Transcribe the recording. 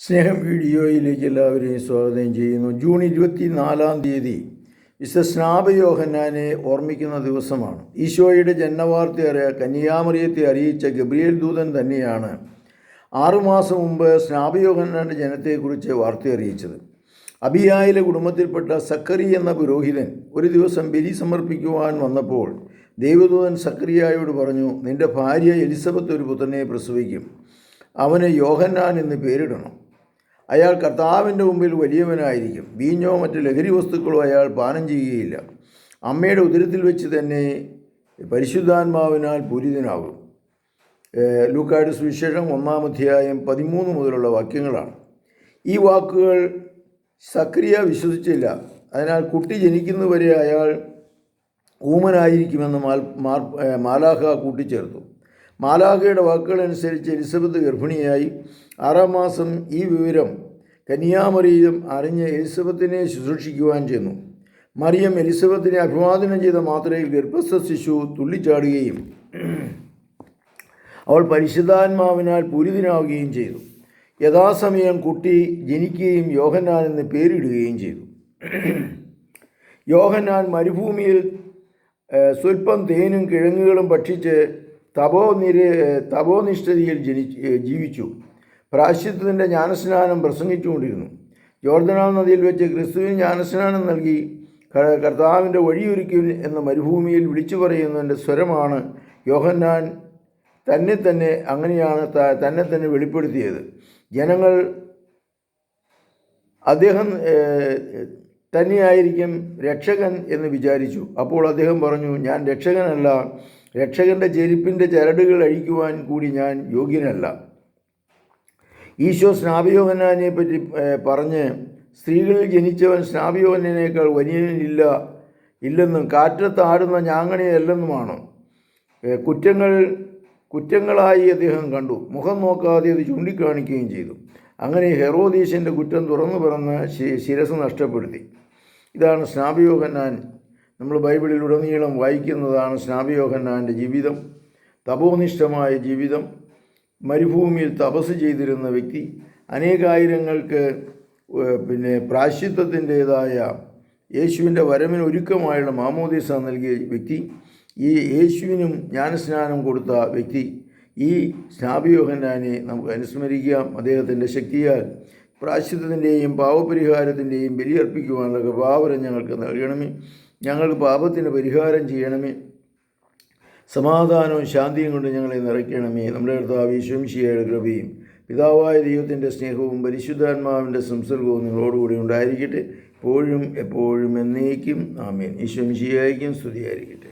സ്നേഹം വീഡിയോയിലേക്ക് എല്ലാവരെയും സ്വാഗതം ചെയ്യുന്നു. ജൂൺ 24 വിശുദ്ധ സ്നാപകയോഹന്നാനെ ഓർമ്മിക്കുന്ന ദിവസമാണ്. ഈശോയുടെ ജന്മവാർത്ത കന്യാമറിയത്തെ അറിയിച്ച ഗബ്രിയേൽ ദൂതൻ തന്നെയാണ് 6 മാസം മുമ്പ് സ്നാപകയോഹന്നാൻ്റെ ജനനത്തെക്കുറിച്ച് വാർത്ത അറിയിച്ചത്. അബിയായിലെ കുടുംബത്തിൽപ്പെട്ട സക്കറി എന്ന പുരോഹിതൻ ഒരു ദിവസം ബലി സമർപ്പിക്കുവാൻ വന്നപ്പോൾ ദൈവദൂതൻ സക്കറിയായോട് പറഞ്ഞു, നിന്റെ ഭാര്യ എലിസബത്ത് ഒരു പുത്രനെ പ്രസവിക്കും, അവന് യോഹന്നാൻ എന്ന് പേരിടണം. അയാൾ കർത്താവിൻ്റെ മുമ്പിൽ വലിയവനായിരിക്കും. വീഞ്ഞോ മറ്റ് ലഹരി വസ്തുക്കളോ അയാൾ പാനം ചെയ്യുകയില്ല. അമ്മയുടെ ഉദരത്തിൽ വെച്ച് തന്നെ പരിശുദ്ധാത്മാവിനാൽ പൂരിതനാകും. ലൂക്കായുടെ സുവിശേഷം 1-ാം അധ്യായം 13 മുതലുള്ള വാക്യങ്ങളാണ്. ഈ വാക്കുകൾ സക്കറിയ വിശ്വസിച്ചില്ല. അതിനാൽ കുട്ടി ജനിക്കുന്നവരെ അയാൾ ഊമനായിരിക്കുമെന്ന് മാലാഖ കൂട്ടിച്ചേർത്തു. മാലാഖയുടെ വാക്കുകളനുസരിച്ച് എലിസബത്ത് ഗർഭിണിയായി. 6-ാം മാസം ഈ വിവരം കന്യാമറിയം അറിഞ്ഞ് എലിസബത്തിനെ ശുശ്രൂഷിക്കുവാൻ ചെന്നു. മറിയം എലിസബത്തിനെ അഭിവാദനം ചെയ്ത മാത്രയിൽ ഗർഭസ്ഥ ശിശു തുള്ളിച്ചാടുകയും അവൾ പരിശുദ്ധാത്മാവിനാൽ പൂരിതനാവുകയും ചെയ്തു. യഥാസമയം കുട്ടി ജനിക്കുകയും യോഹന്നാൻ എന്ന് പേരിടുകയും ചെയ്തു. യോഹന്നാൻ മരുഭൂമിയിൽ സ്വൽപ്പം തേനും കിഴങ്ങുകളും ഭക്ഷിച്ച് തപോനിഷ്ഠതയിൽ ജീവിച്ചു. പ്രായശ്ചിത്തത്തിൻ്റെ ജ്ഞാനസ്നാനം പ്രസംഗിച്ചുകൊണ്ടിരുന്നു. ജോർദാൻ നദിയിൽ വെച്ച് ക്രിസ്തുവിന് ജ്ഞാനസ്നാനം നൽകി കർത്താവിൻ്റെ വഴിയൊരുക്കും എന്ന് മരുഭൂമിയിൽ വിളിച്ചു പറയുന്നതിൻ്റെ സ്വരമാണ് യോഹന്നാൻ തന്നെ വെളിപ്പെടുത്തിയത്. ജനങ്ങൾ അദ്ദേഹം തന്നെയായിരിക്കും രക്ഷകൻ എന്ന് വിചാരിച്ചു. അപ്പോൾ അദ്ദേഹം പറഞ്ഞു, ഞാൻ രക്ഷകനല്ല, രക്ഷകൻ്റെ ചെരുപ്പിൻ്റെ ചരടുകൾ അഴിക്കുവാൻ കൂടി ഞാൻ യോഗ്യനല്ല. ഈശോ സ്നാപകയോഹന്നാനെ പറ്റി പറഞ്ഞ്, സ്ത്രീകളിൽ ജനിച്ചവൻ സ്നാപകയോഹന്നാനേക്കാൾ വലിയവനില്ലെന്നും കാറ്റത്താടുന്ന ഞാങ്ങണയല്ലെന്നുമാണ്. കുറ്റങ്ങളായി അദ്ദേഹം കണ്ടു. മുഖം നോക്കാതെ അത് ചൂണ്ടിക്കാണിക്കുകയും ചെയ്തു. അങ്ങനെ ഹെറോദീസിൻ്റെ കുറ്റം തുറന്നു പറഞ്ഞ് ശിരസ് നഷ്ടപ്പെടുത്തി. ഇതാണ് സ്നാപകയോഹന്നാൻ. നമ്മൾ ബൈബിളിലുടനീളം വായിക്കുന്നതാണ് സ്നാപകയോഹന്നാൻ്റെ ജീവിതം. തപോനിഷ്ഠമായ ജീവിതം. മരുഭൂമിയിൽ തപസ് ചെയ്തിരുന്ന വ്യക്തി. അനേകായിരങ്ങൾക്ക് പ്രായശ്ചിത്തത്തിൻ്റേതായ യേശുവിൻ്റെ വരവിന് ഒരുക്കമായുള്ള മാമോദീസ നൽകിയ വ്യക്തി. ഈ യേശുവിനും ജ്ഞാനസ്നാനം കൊടുത്ത വ്യക്തി. ഈ സ്നാപകയോഹന്നാനെ നമുക്ക് അനുസ്മരിക്കാം. അദ്ദേഹത്തിൻ്റെ ശക്തിയാൽ പ്രായശ്ചിത്തത്തിൻ്റെയും പാവപരിഹാരത്തിൻ്റെയും ബലിയർപ്പിക്കുവാനുള്ള കൃപാവരം ഞങ്ങൾക്ക് നൽകണമേ. ഞങ്ങൾക്ക് പാപത്തിന് പരിഹാരം ചെയ്യണമേ. സമാധാനവും ശാന്തിയും കൊണ്ട് ഞങ്ങളെ നിറയ്ക്കണമേ. നമ്മുടെ കർത്താവ് യേശു മിശിഹായുടെ കൃപയും പിതാവായ ദൈവത്തിൻ്റെ സ്നേഹവും പരിശുദ്ധാത്മാവിൻ്റെ സംസർഗവും നിങ്ങളോടുകൂടി ഉണ്ടായിരിക്കട്ടെ, ഇപ്പോഴും എപ്പോഴും എന്നേക്കും. ആമേൻ. യേശു മിശിഹായ്ക്കും സ്തുതിയായിരിക്കട്ടെ.